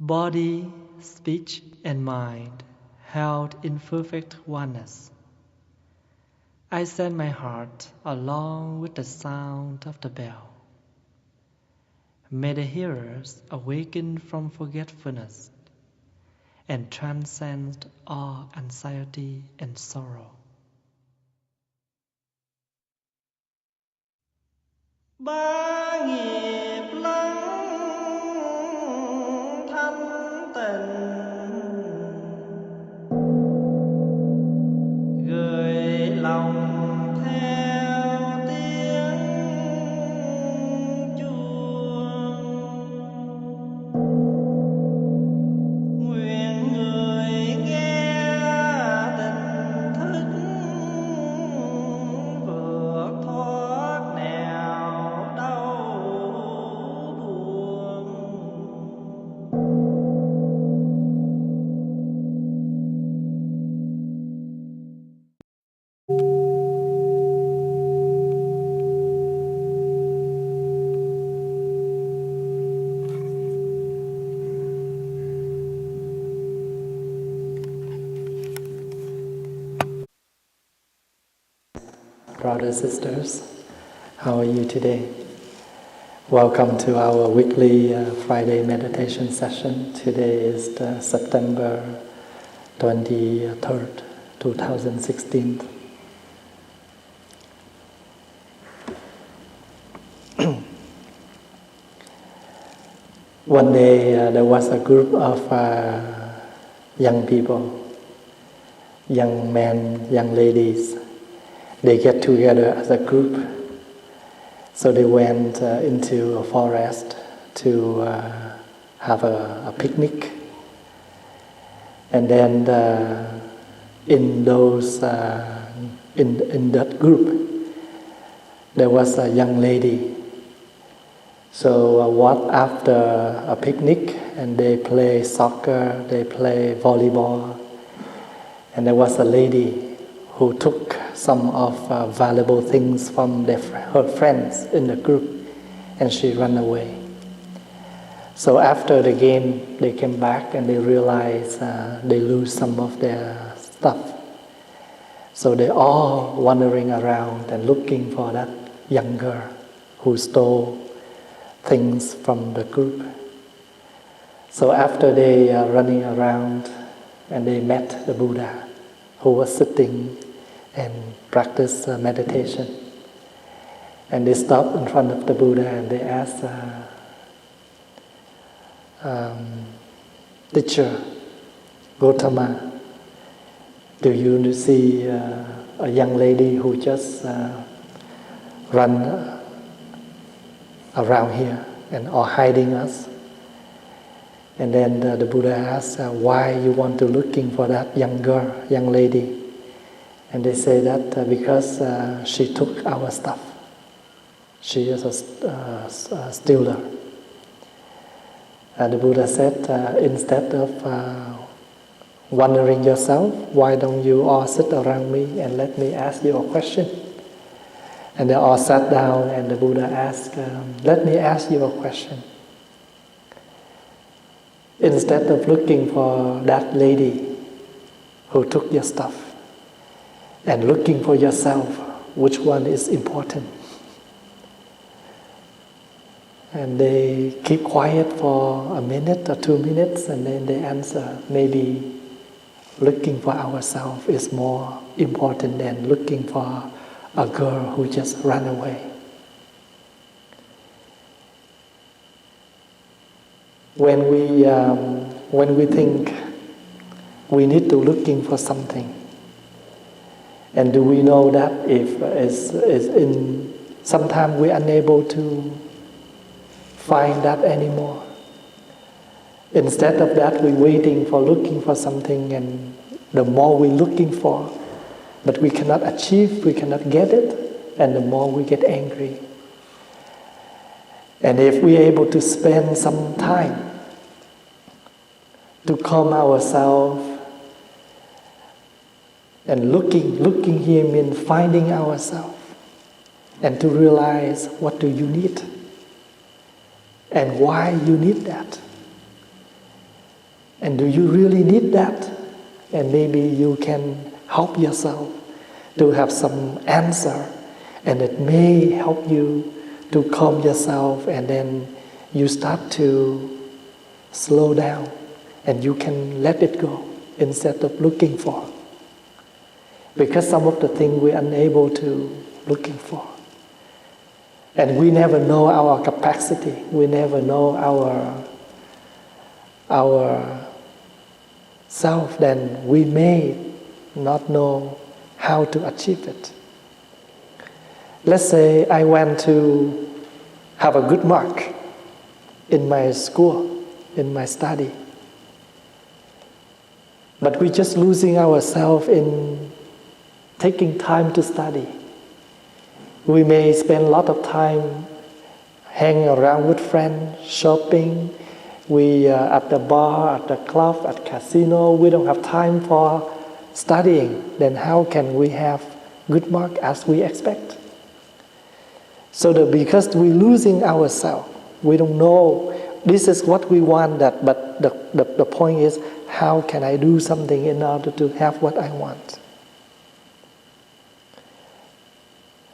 body, speech, and mind held in perfect oneness. I send my heart along with the sound of the bell. May the hearers awaken from forgetfulness and transcend all anxiety and sorrow. Ba nghiệp lắng thanh tịnh, gửi lòng theo tiếng chuông. Nguyện người nghe tỉnh thức, vượt thoát nẻo đau buồn. Brothers, sisters, how are you today? Welcome to our weekly Friday meditation session. Today is September 23rd, 2016. One day there was a group of young people, young men, young ladies. They get together as a group. So they went into a forest to have a picnic. And then in that group, there was a young lady. So what after a picnic, and they play soccer, they play volleyball, and there was a lady who took some of valuable things from her friends in the group, and she ran away. So after the game, they came back and they realized they lose some of their stuff. So they all wandering around and looking for that young girl who stole things from the group. So after they running around, and they met the Buddha, who was sitting and practice meditation. And they stopped in front of the Buddha and they asked, Teacher Gautama, do you see a young lady who just run around here and are hiding us? And then the Buddha asked, why you want to looking for that young lady? And they say that because she took our stuff. She is a stealer. The Buddha said, instead of wondering yourself, why don't you all sit around me and let me ask you a question? And they all sat down and the Buddha asked, let me ask you a question. Instead of looking for that lady who took your stuff, and looking for yourself, which one is important? And they keep quiet for a minute or 2 minutes, and then they answer, maybe looking for ourselves is more important than looking for a girl who just ran away. When we think we need to looking for something, and do we know that if sometimes we're unable to find that anymore? Instead of that, we're waiting for looking for something, and the more we're looking for, but we cannot achieve, we cannot get it, and the more we get angry. And if we're able to spend some time to calm ourselves, and looking here means finding ourselves, and to realize what do you need and why you need that. And do you really need that? And maybe you can help yourself to have some answer, and it may help you to calm yourself, and then you start to slow down and you can let it go instead of looking for. Because some of the things we're unable to looking for. And we never know our capacity. We never know our self. Then we may not know how to achieve it. Let's say I want to have a good mark in my school, in my study. But we're just losing ourselves in taking time to study. We may spend a lot of time hanging around with friends, shopping. We at the bar, at the club, at casino. We don't have time for studying. Then how can we have good mark as we expect? So because we're losing ourselves, we don't know this is what we want. But the point is, how can I do something in order to have what I want?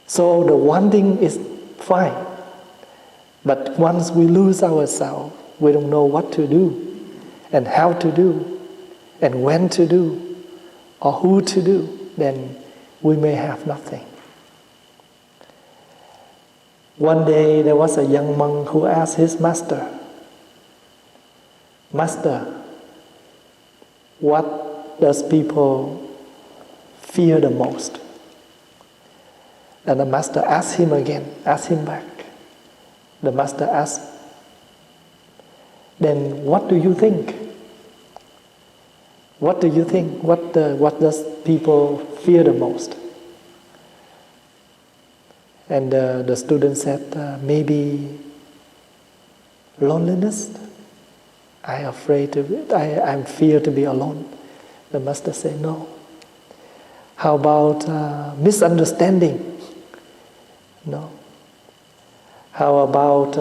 So the wanting is fine, but once we lose ourselves, we don't know what to do, and how to do, and when to do, or who to do, then we may have nothing. One day there was a young monk who asked his master, "Master, what does people fear the most?" And the master asked him again, asked him back. The master asked, "Then what do you think? What do you think? What does people fear the most?" And the student said, "Maybe loneliness. I'm fear to be alone." The master said, "No. How about misunderstanding? No. How about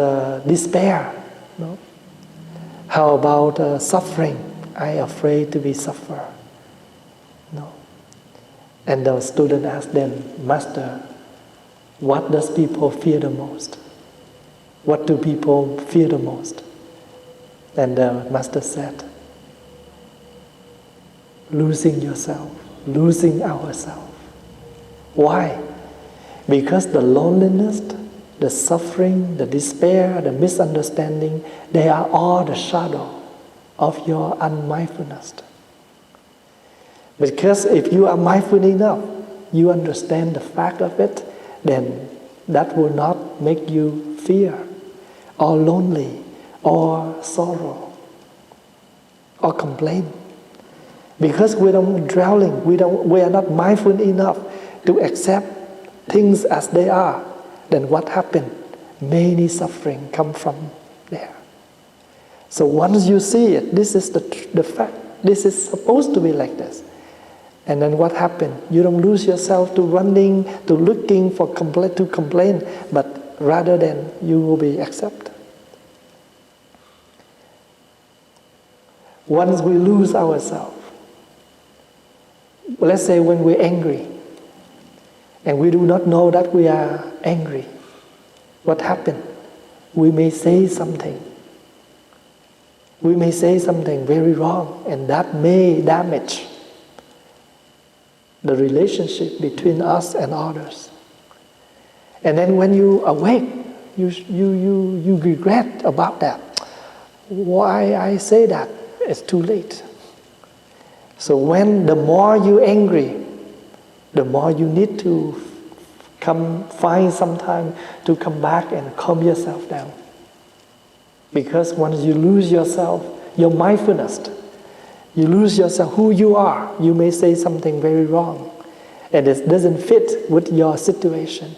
despair? No. How about suffering? I'm afraid to be suffer. No." And the student asked them, "Master, what does people fear the most? What do people fear the most?" And the master said, "Losing yourself, losing ourselves." Why? Because the loneliness, the suffering, the despair, the misunderstanding, they are all the shadow of your unmindfulness. Because if you are mindful enough, you understand the fact of it, then that will not make you fear, or lonely, or sorrow, or complain. Because we don't drowning, we are not mindful enough to accept things as they are, then what happened? Many suffering come from there. So once you see it, this is the fact. This is supposed to be like this. And then what happened? You don't lose yourself to running, to looking for to complain, but rather than you will be accepted. Once we lose ourselves, let's say when we're angry, and we do not know that we are angry, what happened? We may say something. We may say something very wrong, and that may damage the relationship between us and others. And then when you awake, you regret about that. Why I say that? It's too late. So the more you're angry, the more you need to find some time to come back and calm yourself down. Because once you lose yourself, your mindfulness, you lose yourself, who you are, you may say something very wrong, and it doesn't fit with your situation.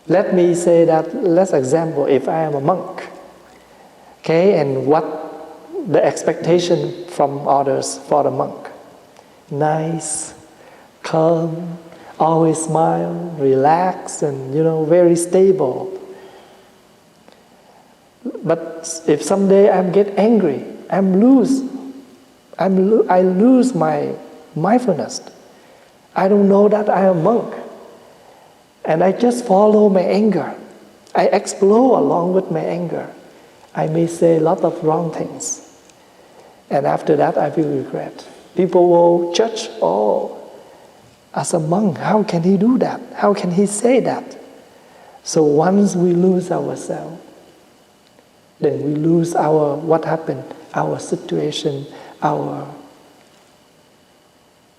Let me say that, let's example, if I am a monk, okay, and what the expectation from others for the monk? Nice, calm, always smile, relax, and very stable. But if someday I get angry, I lose my mindfulness. I don't know that I am a monk. And I just follow my anger. I explode along with my anger. I may say a lot of wrong things. And after that, I will regret. People will judge, as a monk, how can he do that? How can he say that? So once we lose ourselves, then we lose what happened, our situation, our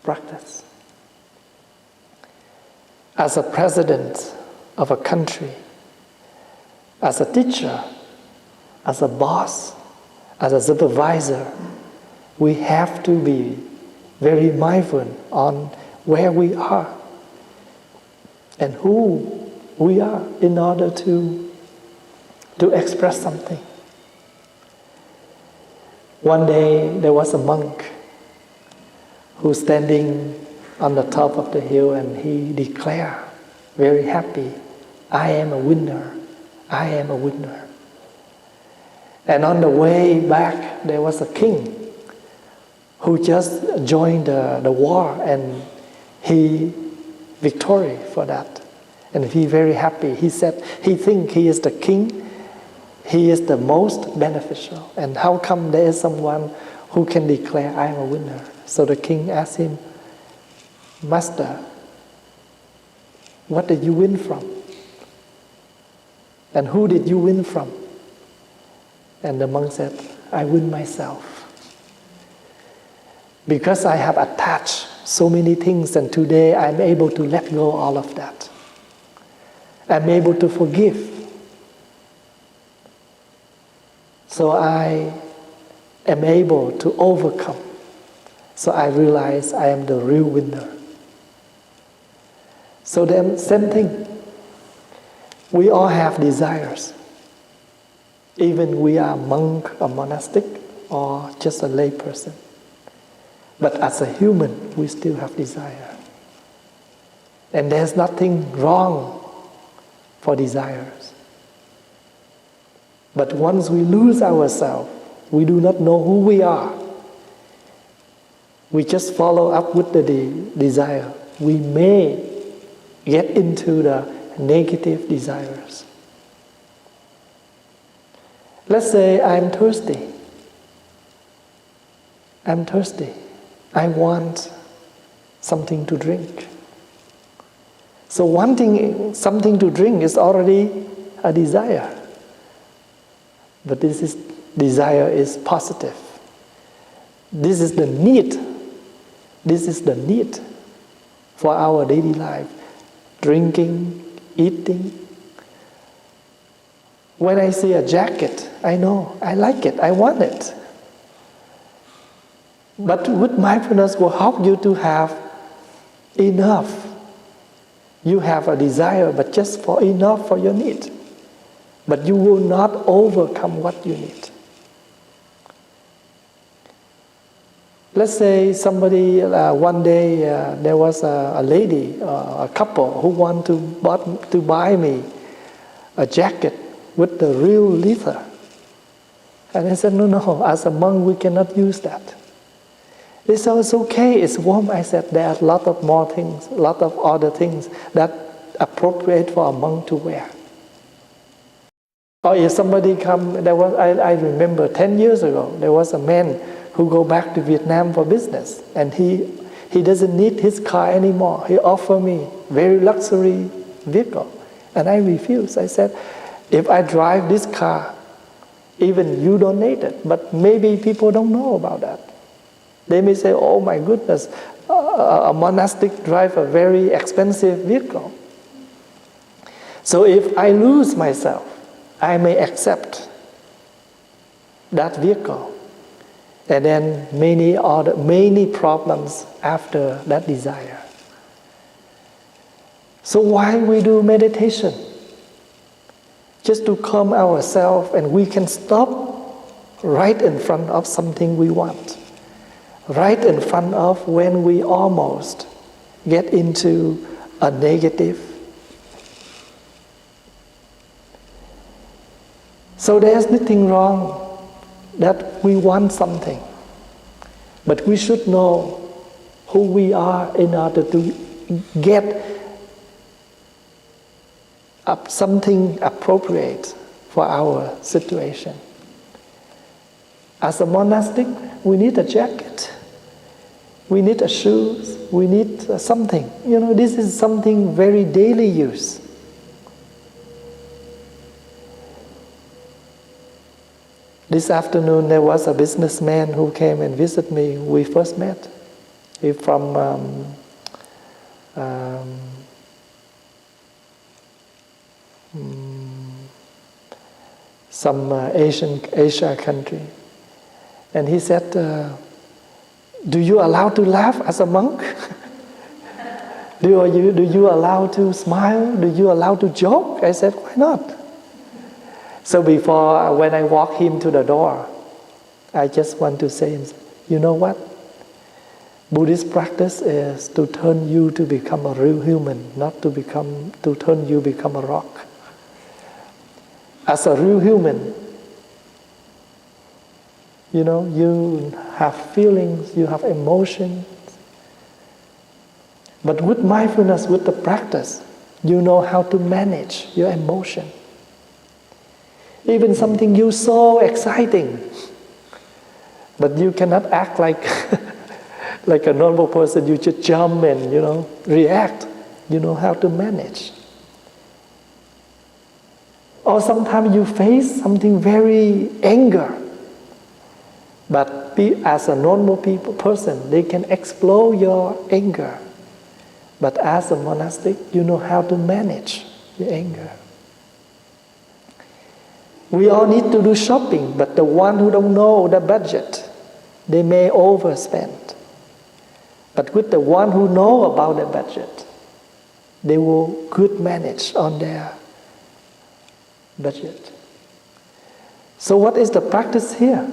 practice. As a president of a country, as a teacher, as a boss, as a supervisor, we have to be very mindful on where we are and who we are in order to express something. One day there was a monk who was standing on the top of the hill and he declared, very happy, I am a winner, I am a winner. And on the way back there was a king who just joined the war and he victorious for that. And he very happy. He said he thinks he is the king, he is the most beneficial. And how come there is someone who can declare I am a winner? So the king asked him, Master, what did you win from? And who did you win from? And the monk said, I win myself. Because I have attached so many things and today I'm able to let go all of that. I'm able to forgive. So I am able to overcome. So I realize I am the real winner. So then, same thing. We all have desires. Even we are a monk, a monastic, or just a lay person. But as a human, we still have desire. And there's nothing wrong for desires. But once we lose ourselves, we do not know who we are. We just follow up with the desire. We may get into the negative desires. Let's say I'm thirsty. I'm thirsty. I want something to drink. So wanting something to drink is already a desire. But desire is positive. This is the need. This is the need for our daily life. Drinking, eating. When I see a jacket, I know, I like it, I want it. But with mindfulness will help you to have enough. You have a desire, but just for enough for your need. But you will not overcome what you need. Let's say somebody, one day there was a lady, a couple who want to buy me a jacket with the real leather. And I said, no, as a monk we cannot use that. They said, it's okay, it's warm. I said, there are a lot of more things, a lot of other things that appropriate for a monk to wear. Or if somebody come, I remember 10 years ago, there was a man who go back to Vietnam for business, and he doesn't need his car anymore. He offered me very luxury vehicle, and I refused. I said, if I drive this car, even you don't need it, but maybe people don't know about that. They may say, oh my goodness, a monastic drive a very expensive vehicle. So if I lose myself, I may accept that vehicle. And then many problems after that desire. So why we do meditation? Just to calm ourselves and we can stop right in front of something we want. Right in front of when we almost get into a negative. So there's nothing wrong that we want something. But we should know who we are in order to get something appropriate for our situation. As a monastic, we need a jacket, we need a shoes, we need something. This is something very daily use. This afternoon there was a businessman who came and visited me. We first met. He's from some Asia country. And he said, do you allow to laugh as a monk? do you allow to smile? Do you allow to joke? I said, why not? So before, when I walk him to the door, I just want to say, you know what? Buddhist practice is to turn you to become a real human, not to turn you become a rock. As a real human, you have feelings, you have emotions. But with mindfulness, with the practice, you know how to manage your emotion. Even something you so exciting, but you cannot act like like a normal person. You just jump and react. You know how to manage. Or sometimes you face something very anger, but as a normal person, they can explode your anger. But as a monastic, you know how to manage your anger. We all need to do shopping, but the one who don't know the budget, they may overspend. But with the one who know about the budget, they will good manage on their budget. So what is the practice here?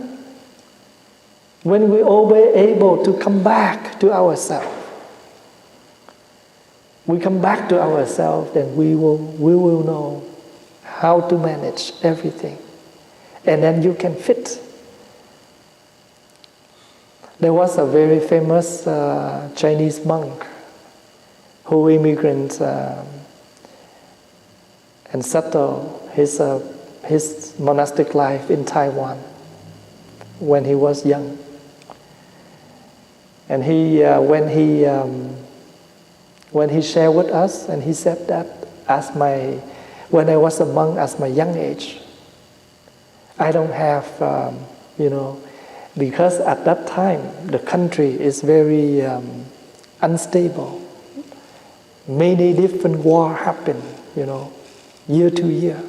When we always able to come back to ourselves, then we will know how to manage everything. And then you can fit. There was a very famous Chinese monk who immigrated and settled his monastic life in Taiwan when he was young. And when he shared with us, and he said that when I was a monk at my young age, I don't have, because at that time the country is very unstable. Many different wars happen, year to year.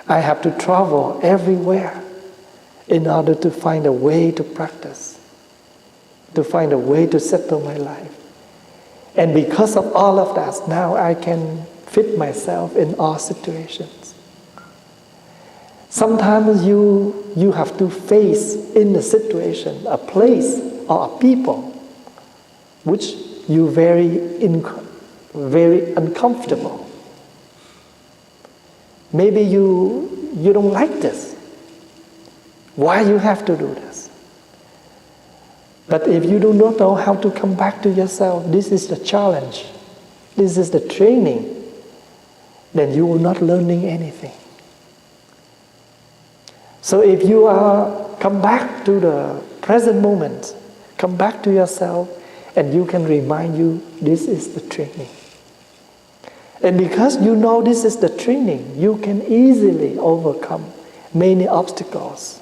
I have to travel everywhere in order to find a way to practice, to find a way to settle my life. And because of all of that, now I can fit myself in all situations. Sometimes you have to face in a situation, a place, or a people which you very uncomfortable. Maybe you don't like this. Why you have to do this? But if you do not know how to come back to yourself, this is the challenge, this is the training, then you will not learning anything. So if you come back to the present moment, come back to yourself, and you can remind you, this is the training. And because you know this is the training, you can easily overcome many obstacles.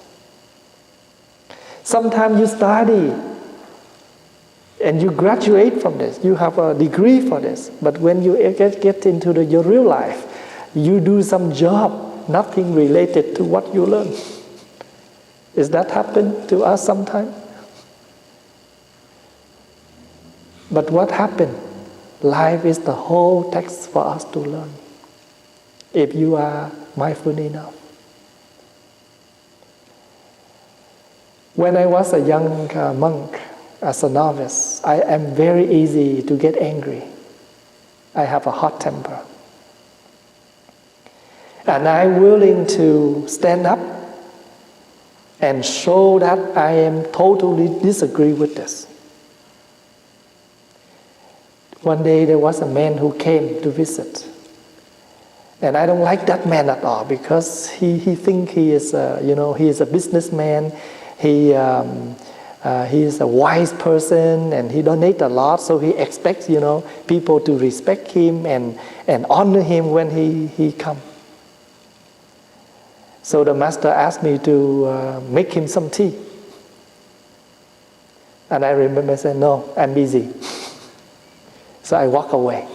Sometimes you study and you graduate from this, you have a degree for this, but when you get into your real life, you do some job, nothing related to what you learn. Is that happen to us sometimes? But what happened? Life is the whole text for us to learn, if you are mindful enough. When I was a young monk, as a novice, I am very easy to get angry. I have a hot temper. And I'm willing to stand up and show that I am totally disagree with this. One day there was a man who came to visit, and I don't like that man at all because he think he is he is a businessman. He is a wise person and he donates a lot, so he expects people to respect him and honor him when he come. So the master asked me to make him some tea. And I remember saying, no, I'm busy. So I walk away.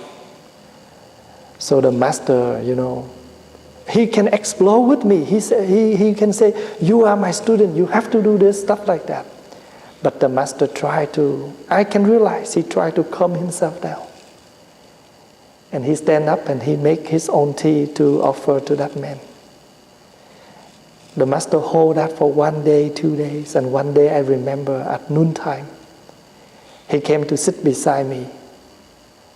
So the master, he can explore with me. He can say, you are my student, you have to do this, stuff like that. But the master I can realize he tried to calm himself down. And he stand up and he make his own tea to offer to that man. The master hold that for 1 day, 2 days, and one day I remember at noontime, he came to sit beside me.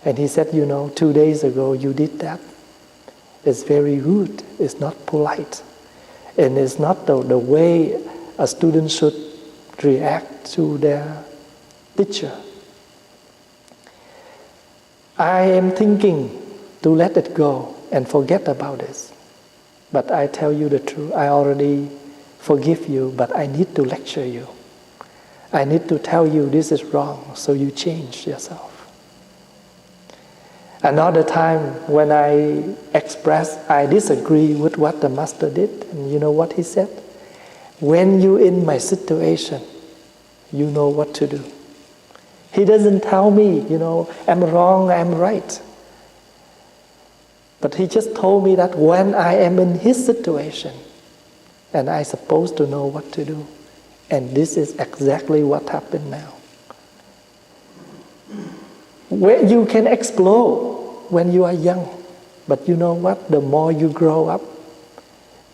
And he said, 2 days ago you did that. It's very rude, it's not polite. And it's not the way a student should react to their teacher. I am thinking to let it go and forget about this. But I tell you the truth, I already forgive you, but I need to lecture you. I need to tell you this is wrong, so you change yourself. Another time when I express I disagree with what the master did, and you know what he said? When you're in my situation, you know what to do. He doesn't tell me, I'm wrong, I'm right. But he just told me that when I am in his situation, and I'm supposed to know what to do. And this is exactly what happened now. Where you can explode when you are young. But you know what? The more you grow up,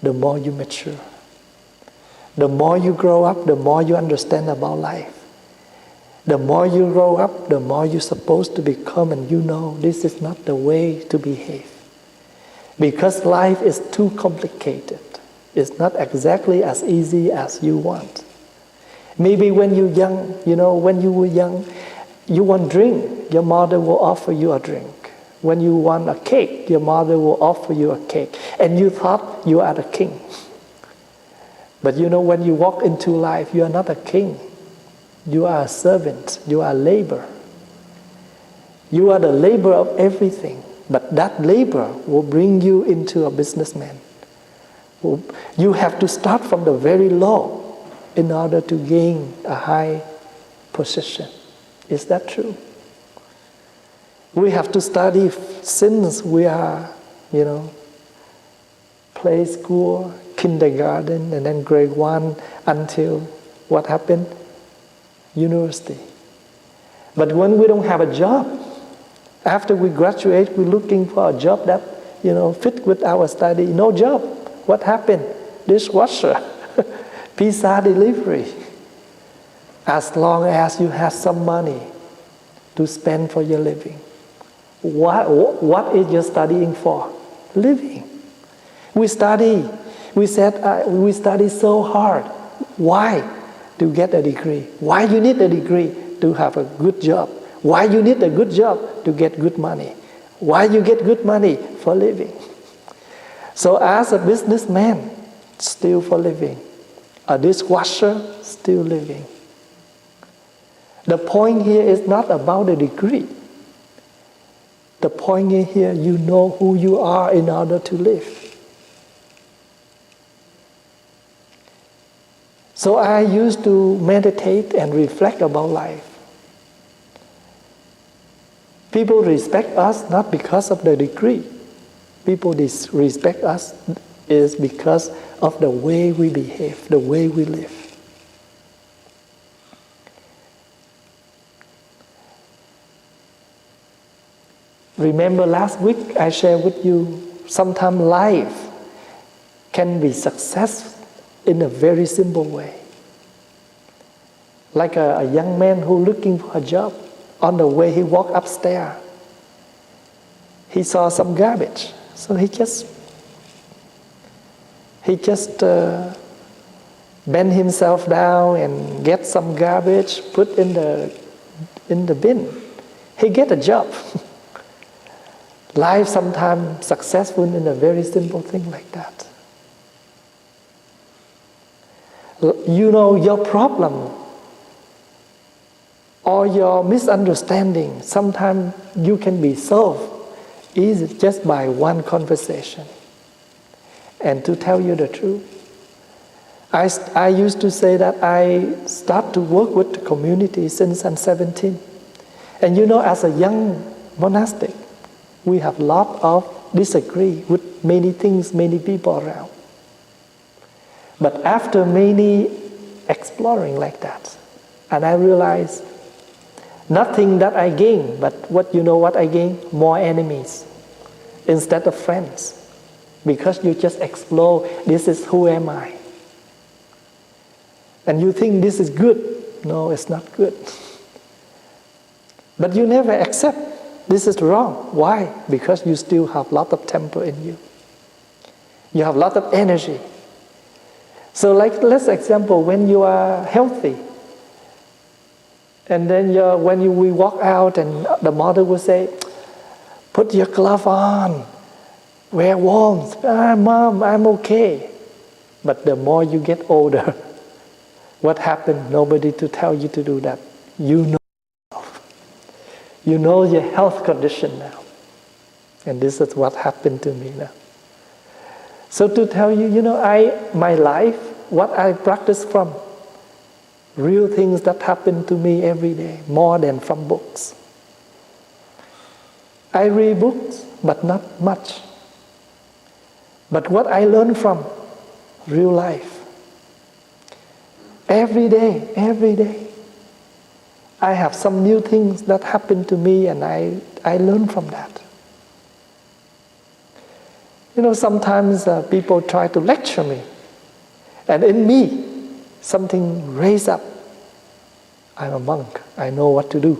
the more you mature. The more you grow up, the more you understand about life. The more you grow up, the more you're supposed to become, and this is not the way to behave. Because life is too complicated. It's not exactly as easy as you want. Maybe when you're young, when you were young, you want drink, your mother will offer you a drink. When you want a cake, your mother will offer you a cake. And you thought you are the king. But when you walk into life, you are not a king. You are a servant. You are a laborer. You are the laborer of everything. But that labor will bring you into a businessman. You have to start from the very low in order to gain a high position. Is that true? We have to study since we are, play school, kindergarten, and then grade 1 until what happened? University. But when we don't have a job, after we graduate, we're looking for a job that, fit with our study. No job. What happened? Dishwasher, pizza delivery. As long as you have some money to spend for your living. What is your studying for? Living. We study. We said we study so hard. Why? To get a degree. Why you need a degree? To have a good job. Why you need a good job? To get good money. Why you get good money? For living. So as a businessman, still for living. A dishwasher, still living. The point here is not about the degree. The point here, you know who you are in order to live. So I used to meditate and reflect about life. People respect us not because of the degree. People respect us is because of the way we behave, the way we live. Remember last week I shared with you, sometimes life can be successful in a very simple way. Like a young man who looking for a job. On the way he walked upstairs. He saw some garbage. So he just bend himself down and get some garbage, put in the bin. He get a job. Life sometimes successful in a very simple thing like that. You know, your problem or your misunderstanding, sometimes you can be solved easy just by one conversation. And to tell you the truth, I used to say that I start to work with the community since I'm 17. And you know, as a young monastic, we have a lot of disagree with many things, many people around. But after many exploring like that, and I realized nothing that I gain, but what I gain? More enemies instead of friends. Because you just explore, this is who am I? And you think this is good. No, it's not good. But you never accept this is wrong. Why? Because you still have a lot of temper in you. You have a lot of energy. So like, let's example, when you are healthy, and then we walk out and the mother will say, put your glove on, wear warm. Mom, I'm okay. But the more you get older, what happened? Nobody to tell you to do that. You know. You know your health condition now. And this is what happened to me now. So to tell you, my life, what I practice from, real things that happen to me every day, more than from books. I read books, but not much. But what I learn from, real life. Every day. I have some new things that happen to me and I learn from that. Sometimes people try to lecture me. And in me, something raise up. I'm a monk. I know what to do.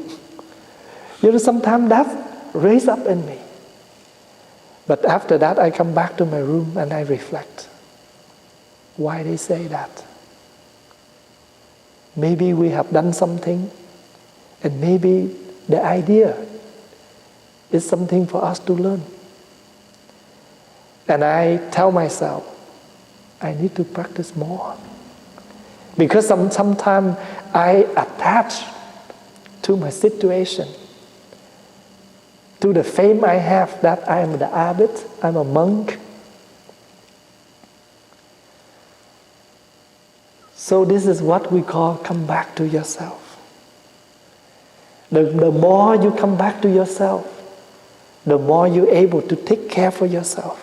Sometimes that raise up in me. But after that, I come back to my room and I reflect. Why they say that? Maybe we have done something, and maybe the idea is something for us to learn. And I tell myself, I need to practice more. Because sometimes I attach to my situation, to the fame I have that I am the abbot, I'm a monk. So this is what we call come back to yourself. The more you come back to yourself, the more you're able to take care for yourself.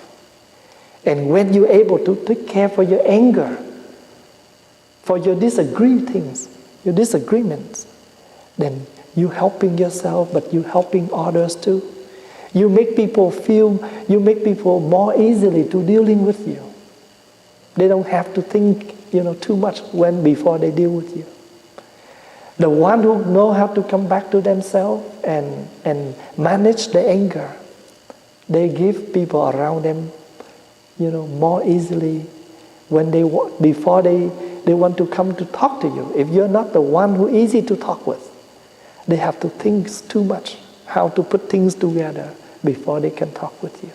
And when you're able to take care for your anger, for your disagreements, then you're helping yourself, but you're helping others too. You make people more easily to dealing with you. They don't have to think, too much before they deal with you. The one who know how to come back to themselves and manage the anger, they give people around them, more easily before they want to come to talk to you. If you're not the one who easy to talk with, they have to think too much how to put things together before they can talk with you.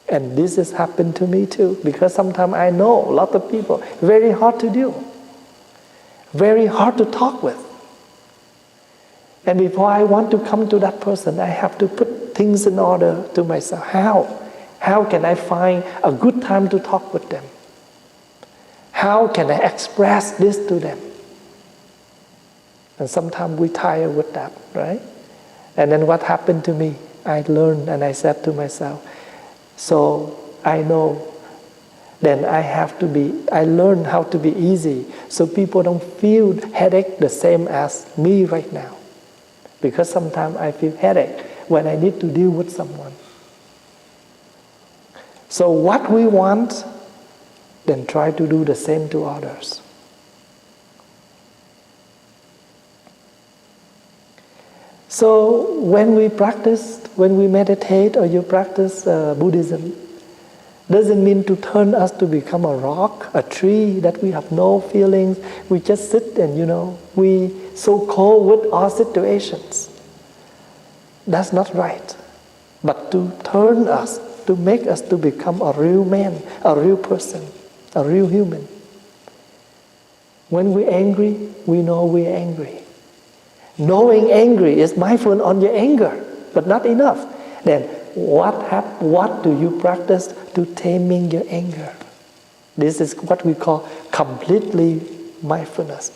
And this has happened to me too, because sometimes I know a lot of people, very hard to deal, very hard to talk with. And before I want to come to that person, I have to put things in order to myself. How can I find a good time to talk with them? How can I express this to them? And sometimes we tire with that, right? And then what happened to me? I learned and I said to myself, so I know then I learn how to be easy so people don't feel headache the same as me right now. Because sometimes I feel headache when I need to deal with someone. So what we want, then try to do the same to others. So when we meditate or you practice Buddhism, Doesn't mean to turn us to become a rock, a tree, that we have no feelings. We just sit and, we so cold with all situations. That's not right. But to turn us, to make us to become a real man, a real person, a real human. When we're angry, we know we're angry. Knowing angry is mindful on your anger, but not enough. Then what do you practice to taming your anger? This is what we call completely mindfulness.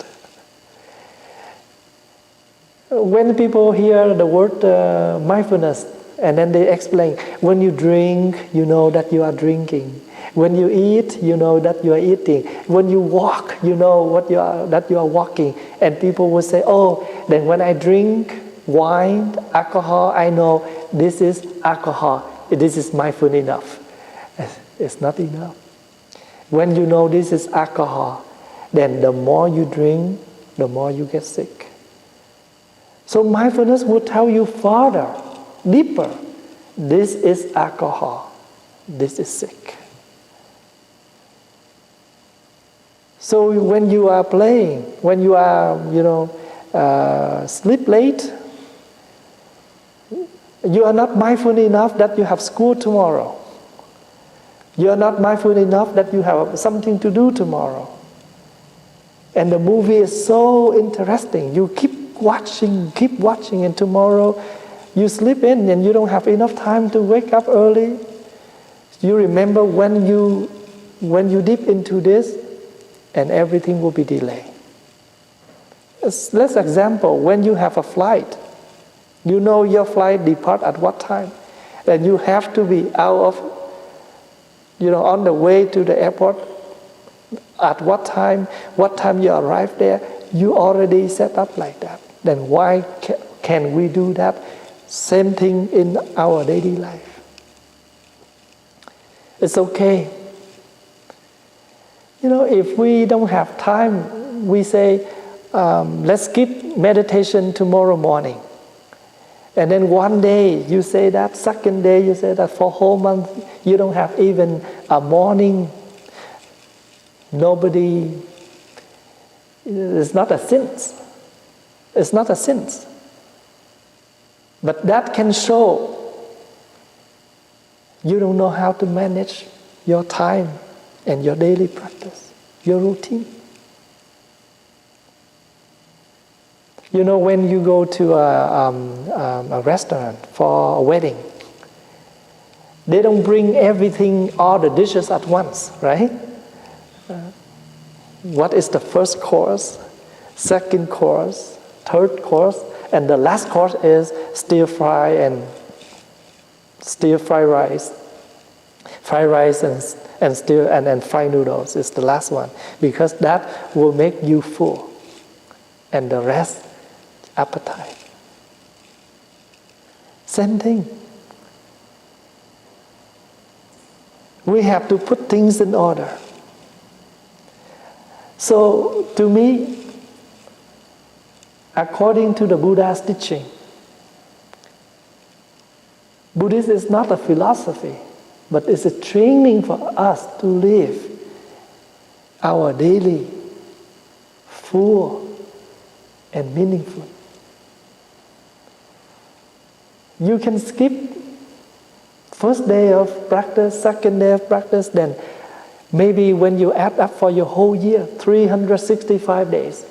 When people hear the word mindfulness, and then they explain, when you drink, you know that you are drinking. When you eat, you know that you are eating. When you walk, you know that you are walking. And people will say, oh, then when I drink wine, alcohol, I know this is alcohol. This is mindful enough. It's not enough. When you know this is alcohol, then the more you drink, the more you get sick. So mindfulness will tell you further, deeper, this is alcohol, this is sick. So when you are playing, when you are, sleep late, you are not mindful enough that you have school tomorrow. You are not mindful enough that you have something to do tomorrow. And the movie is so interesting. You keep watching, and tomorrow you sleep in and you don't have enough time to wake up early. You remember when you dip into this, and everything will be delayed. Let's example, when you have a flight, you know your flight depart at what time, and you have to be out of, on the way to the airport at what time you arrive there, you already set up like that. Then why can we do that same thing in our daily life? It's okay. If we don't have time, we say, let's skip meditation tomorrow morning. And then one day you say that, second day you say that, for a whole month you don't have even a morning. It's not a sin. It's not a sin. But that can show you don't know how to manage your time and your daily practice, your routine. When you go to a restaurant for a wedding, they don't bring everything, all the dishes at once, right? What is the first course, second course, third course, and the last course is stir fry rice, fried rice and fried noodles is the last one, because that will make you full, and the rest appetite. Same thing. We have to put things in order. So to me, according to the Buddha's teaching, Buddhism is not a philosophy, but it's a training for us to live our daily full and meaningful. You can skip first day of practice, second day of practice, then maybe when you add up for your whole year, 365 days,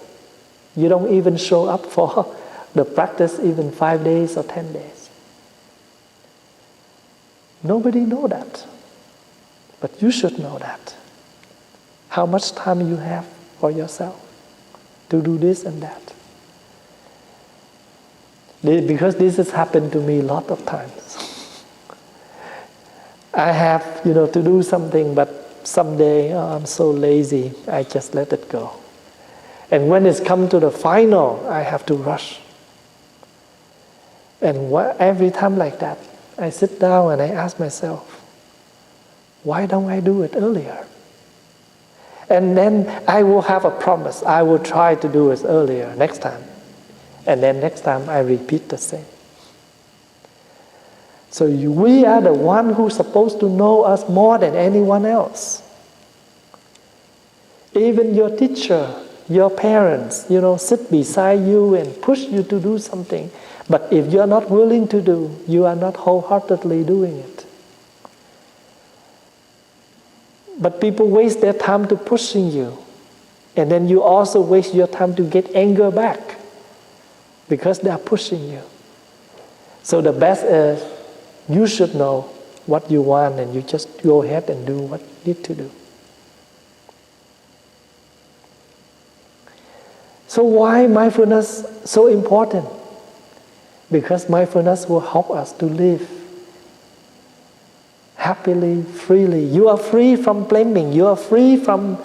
you don't even show up for the practice even 5 days or 10 days. Nobody knows that. But you should know that. How much time you have for yourself to do this and that. Because this has happened to me a lot of times. I have, to do something, but someday I'm so lazy, I just let it go. And when it's come to the final, I have to rush. And every time like that, I sit down and I ask myself, why don't I do it earlier? And then I will have a promise. I will try to do it earlier next time. And then next time I repeat the same. So we are the one who's supposed to know us more than anyone else. Even your teacher, your parents, sit beside you and push you to do something. But if you are not willing to do, you are not wholeheartedly doing it. But people waste their time to pushing you. And then you also waste your time to get anger back because they are pushing you. So the best is you should know what you want and you just go ahead and do what you need to do. So why mindfulness so important? Because mindfulness will help us to live happily, freely. You are free from blaming. You are free from,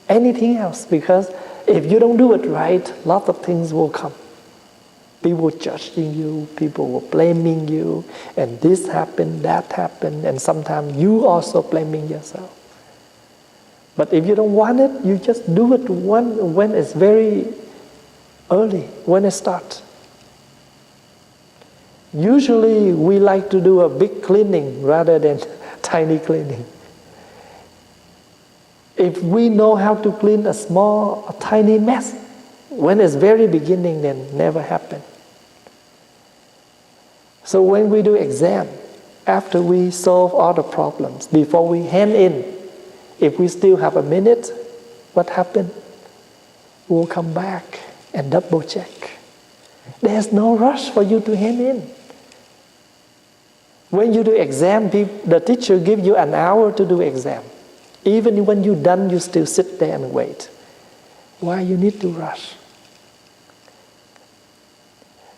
anything else. Because if you don't do it right, lots of things will come. People judging you, people will blaming you, and this happened, that happened, and sometimes you also blaming yourself. But if you don't want it, you just do it when it's very early, when it starts. Usually we like to do a big cleaning rather than tiny cleaning. If we know how to clean a tiny mess, when it's very beginning, then never happen. So when we do exam, after we solve all the problems, before we hand in, if we still have a minute, what happened? We'll come back and double check. There's no rush for you to hand in. When you do exam, the teacher gives you an hour to do exam. Even when you're done, you still sit there and wait. Why you need to rush?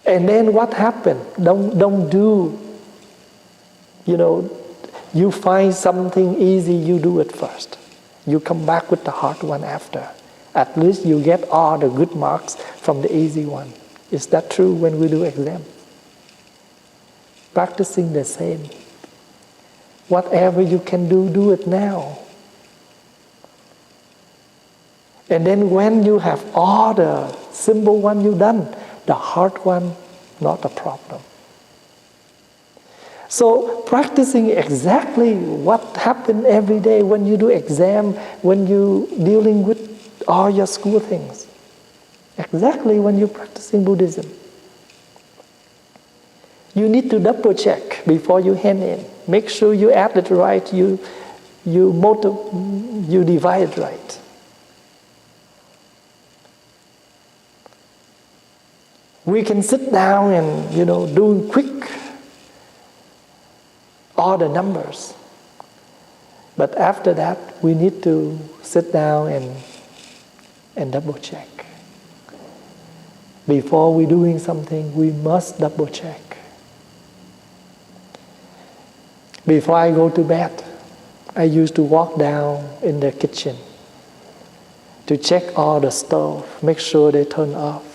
And then what happened? Don't do, you find something easy, you do it first. You come back with the hard one after. At least you get all the good marks from the easy one. Is that true when we do exam? Practicing the same. Whatever you can do it now. And then when you have all the simple one you done, the hard one, not a problem. So practicing exactly what happened every day when you do exam, when you dealing with all your school things. Exactly when you're practicing Buddhism. You need to double check before you hand in. Make sure you add it right, you divide it right. We can sit down and, do quick all the numbers. But after that, we need to sit down and double check. Before we're doing something, we must double check. Before I go to bed, I used to walk down in the kitchen to check all the stove, make sure they turn off.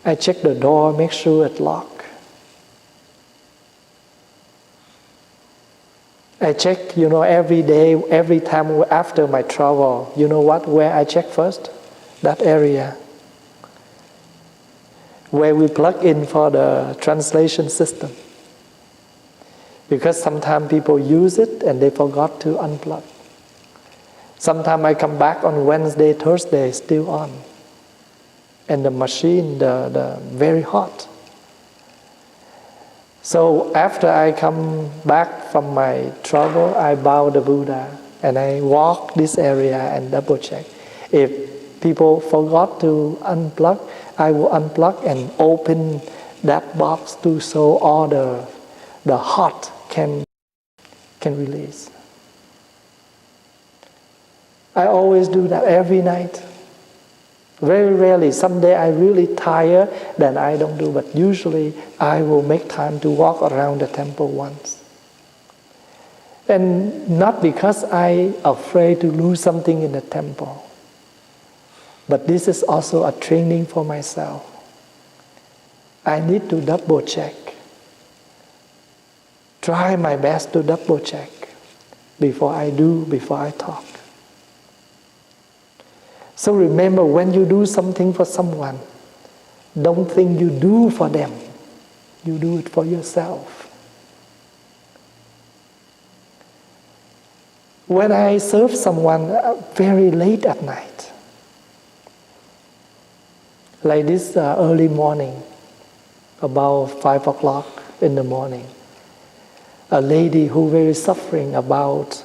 I check the door, make sure it's locked. I check, every day, every time after my travel, where I check first? That area. Where we plug in for the translation system. Because sometimes people use it and they forgot to unplug. Sometimes I come back on Wednesday, Thursday, still on. And the machine, the very hot. So after I come back from my travel, I bow the Buddha and I walk this area and double check. If people forgot to unplug, I will unplug and open that box to so all the hot can release. I always do that every night. Very rarely, someday I really tired, then I don't do, but usually I will make time to walk around the temple once. And not because I'm afraid to lose something in the temple, but this is also a training for myself. I need to double check. Try my best to double check before I talk. So remember, when you do something for someone, don't think you do for them. You do it for yourself. When I serve someone very late at night, like this early morning, about 5 o'clock in the morning, a lady who very suffering about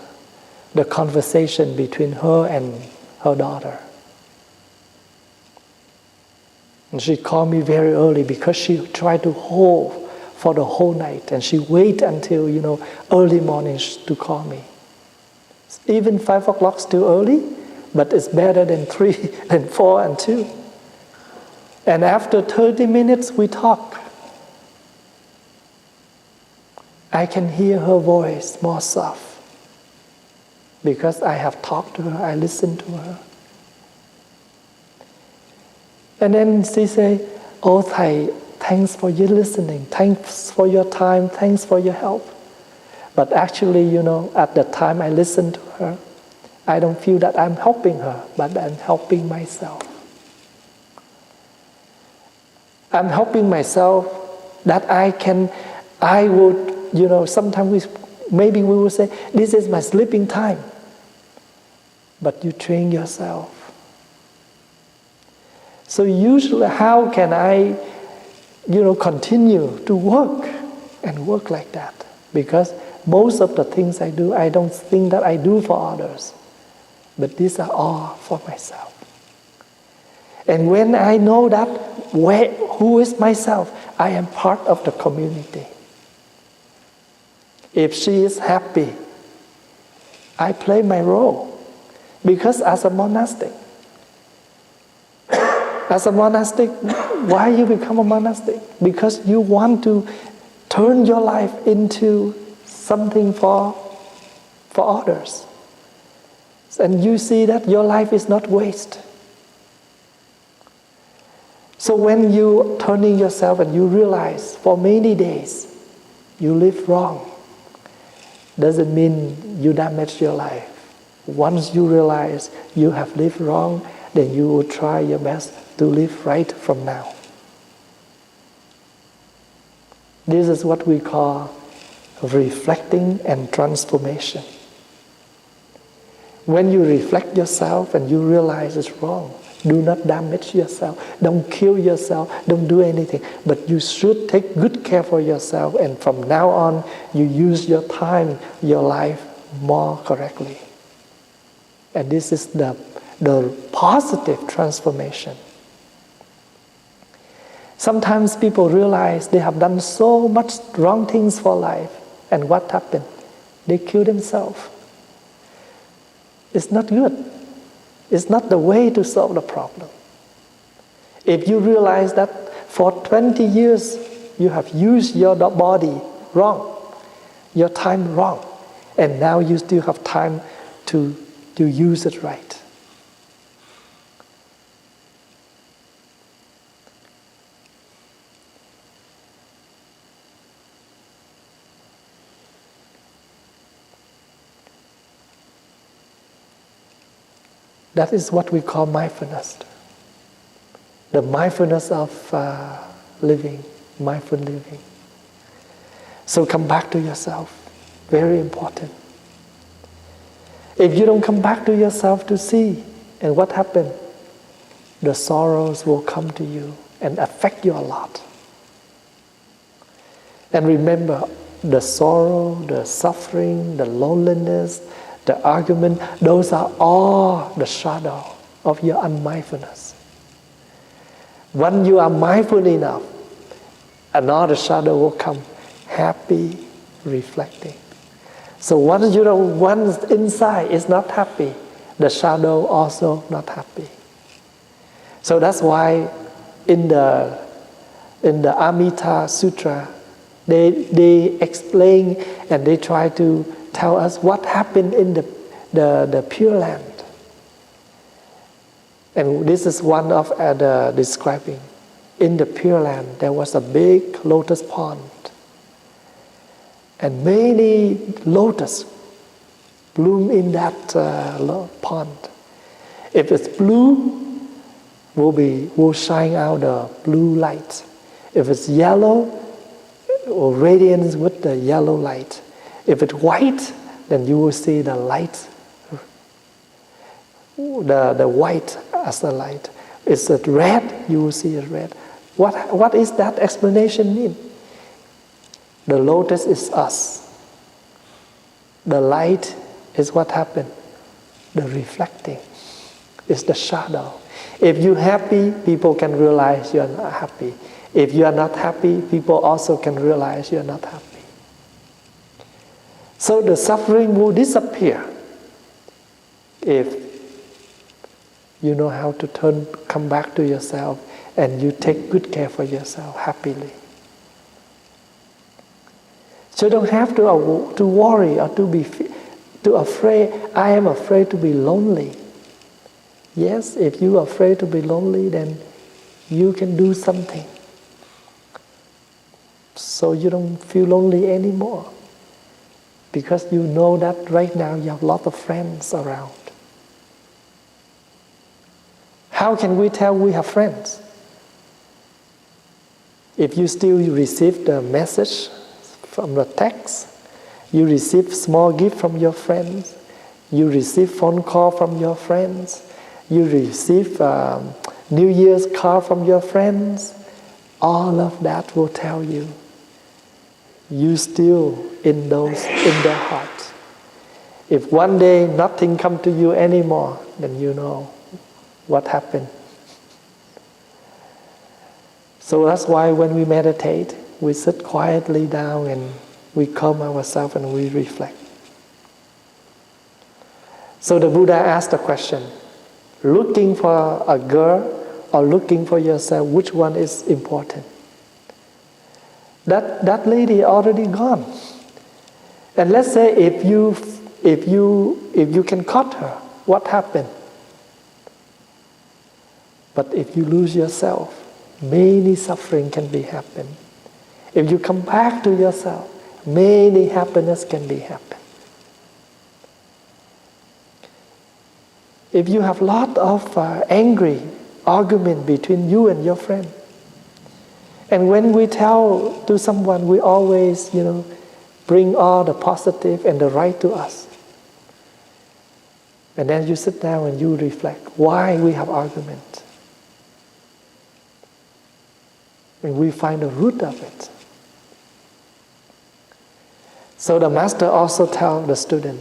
the conversation between her and her daughter. And she called me very early because she tried to hold for the whole night, and she wait until early morning to call me. Even 5 o'clock still early, but it's better than 3 and 4 and 2. And after 30 minutes we talk. I can hear her voice more soft because I have talked to her, I listened to her. And then she say, "Oh Thầy, thanks for your listening, thanks for your time, thanks for your help." But actually, at the time I listened to her, I don't feel that I'm helping her, but I'm helping myself. I'm helping myself that I would, sometimes maybe we will say, "This is my sleeping time." But you train yourself. So usually, how can I, continue to work and work like that? Because most of the things I do, I don't think that I do for others, but these are all for myself. And when I know that who is myself, I am part of the community. If she is happy, I play my role. Because as a monastic, why you become a monastic? Because you want to turn your life into something for others. And you see that your life is not waste. So when you turning yourself and you realize for many days you live wrong, doesn't mean you damage your life. Once you realize you have lived wrong, then you will try your best to live right from now. This is what we call reflecting and transformation. When you reflect yourself and you realize it's wrong, do not damage yourself, don't kill yourself, don't do anything. But you should take good care for yourself, and from now on, you use your time, your life more correctly. And this is the positive transformation. Sometimes people realize they have done so much wrong things for life, and what happened? They kill themselves. It's not good. It's not the way to solve the problem. If you realize that for 20 years you have used your body wrong, your time wrong, and now you still have time to use it right. That is what we call mindfulness. The mindfulness of living, mindful living. So come back to yourself. Very important. If you don't come back to yourself to see, and what happened? The sorrows will come to you and affect you a lot. And remember, the sorrow, the suffering, the loneliness, the argument, those are all the shadow of your unmindfulness. When you are mindful enough, another shadow will come, happy, reflecting. So once inside is not happy, the shadow also not happy. So that's why in the Amita Sutra, they explain and they try to tell us what happened in the Pure Land. And this is one of the describing. In the Pure Land, there was a big lotus pond. And many lotus bloom in that pond. If it's blue, will shine out the blue light. If it's yellow, or radiance with the yellow light. If it's white, then you will see the light, the white as the light. Is it red? You will see it red. What is that explanation mean? The lotus is us. The light is what happened. The reflecting. It's the shadow. If you're happy, people can realize you're not happy. If you are not happy, people also can realize you're not happy. So the suffering will disappear if you know how to come back to yourself and you take good care for yourself happily. So you don't have to worry or to be afraid. I am afraid to be lonely. Yes, if you are afraid to be lonely, then you can do something so you don't feel lonely anymore. Because you know that right now you have a lot of friends around. How can we tell we have friends? If you still receive the message from the text, you receive small gift from your friends, you receive phone call from your friends, you receive New Year's card from your friends, all of that will tell you still in their heart. If one day nothing come to you anymore, then you know what happened. So that's why when we meditate, we sit quietly down and we calm ourselves and we reflect. So the Buddha asked the question, looking for a girl or looking for yourself, which one is important? That lady already gone. And let's say if you can cut her, what happened? But if you lose yourself, many suffering can be happen. If you come back to yourself, many happiness can be happen. If you have lot of angry argument between you and your friend, and when we tell to someone, we always, bring all the positive and the right to us. And then you sit down and you reflect why we have argument. And we find the root of it. So the master also tells the student,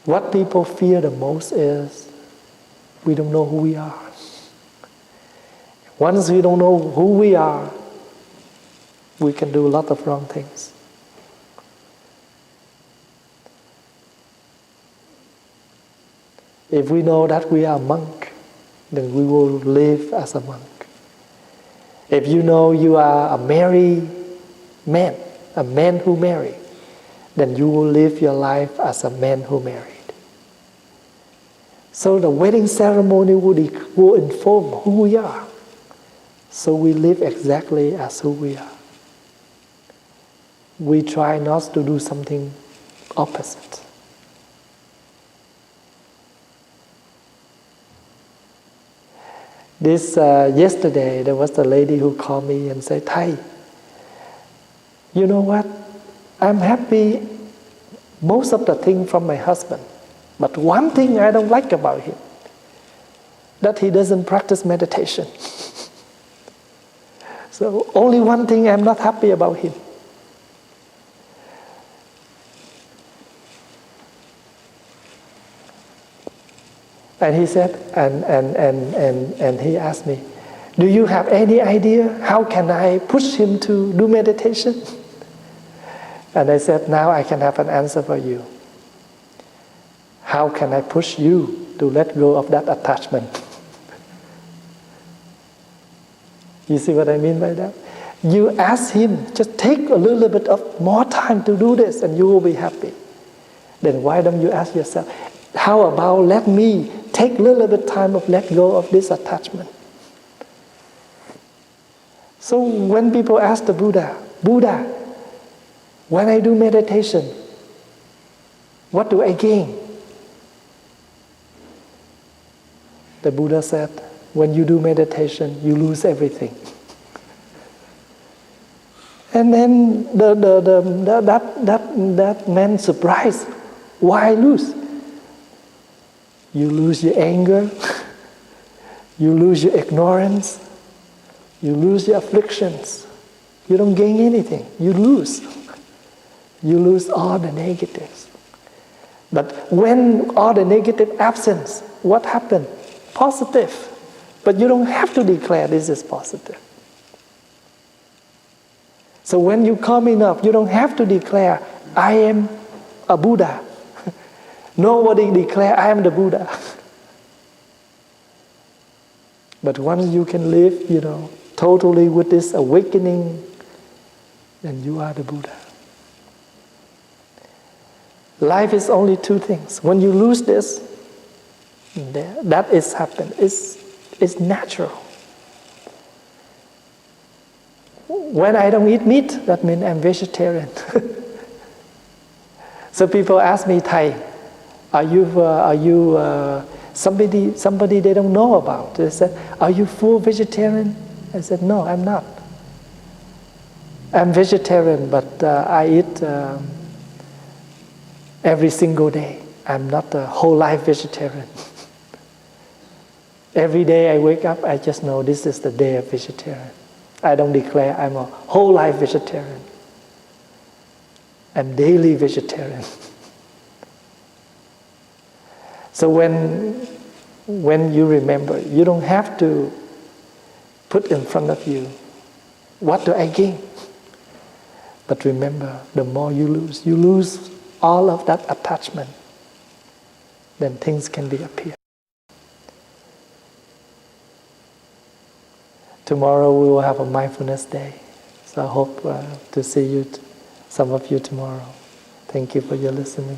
what people fear the most is we don't know who we are. Once we don't know who we are, we can do a lot of wrong things. If we know that we are a monk, then we will live as a monk. If you know you are a married man, a man who married, then you will live your life as a man who married. So the wedding ceremony will inform who we are. So we live exactly as who we are. We try not to do something opposite. Yesterday, there was a lady who called me and said, Thay, you know what? I'm happy most of the things from my husband. But one thing I don't like about him, that he doesn't practice meditation. So only one thing I'm not happy about him. And he said, and he asked me, do you have any idea how can I push him to do meditation? And I said, now I can have an answer for you. How can I push you to let go of that attachment? You see what I mean by that? You ask him, just take a little bit of more time to do this and you will be happy. Then why don't you ask yourself, how about let me take a little bit time of let go of this attachment? So when people ask the Buddha, when I do meditation, what do I gain? The Buddha said, when you do meditation, you lose everything. And then that man surprised. Why lose? You lose your anger, you lose your ignorance, you lose your afflictions. You don't gain anything. You lose. You lose all the negatives. But when all the negative absence, what happened? Positive. But you don't have to declare this is positive. So when you come enough, you don't have to declare, I am a Buddha. Nobody declare, I am the Buddha. But once you can live, totally with this awakening, then you are the Buddha. Life is only two things. When you lose this, that is happened. It's natural. When I don't eat meat, that means I'm vegetarian. So people ask me, Thầy, are you somebody they don't know about? They said, are you full vegetarian? I said, no, I'm not. I'm vegetarian, but I eat every single day. I'm not a whole life vegetarian. Every day I wake up, I just know this is the day of vegetarian. I don't declare I'm a whole life vegetarian. I'm daily vegetarian. So when you remember, you don't have to put in front of you, what do I gain? But remember, the more you lose all of that attachment, then things can appear. Tomorrow we will have a mindfulness day. So I hope to see you, some of you tomorrow. Thank you for your listening.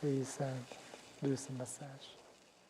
Please do some massage.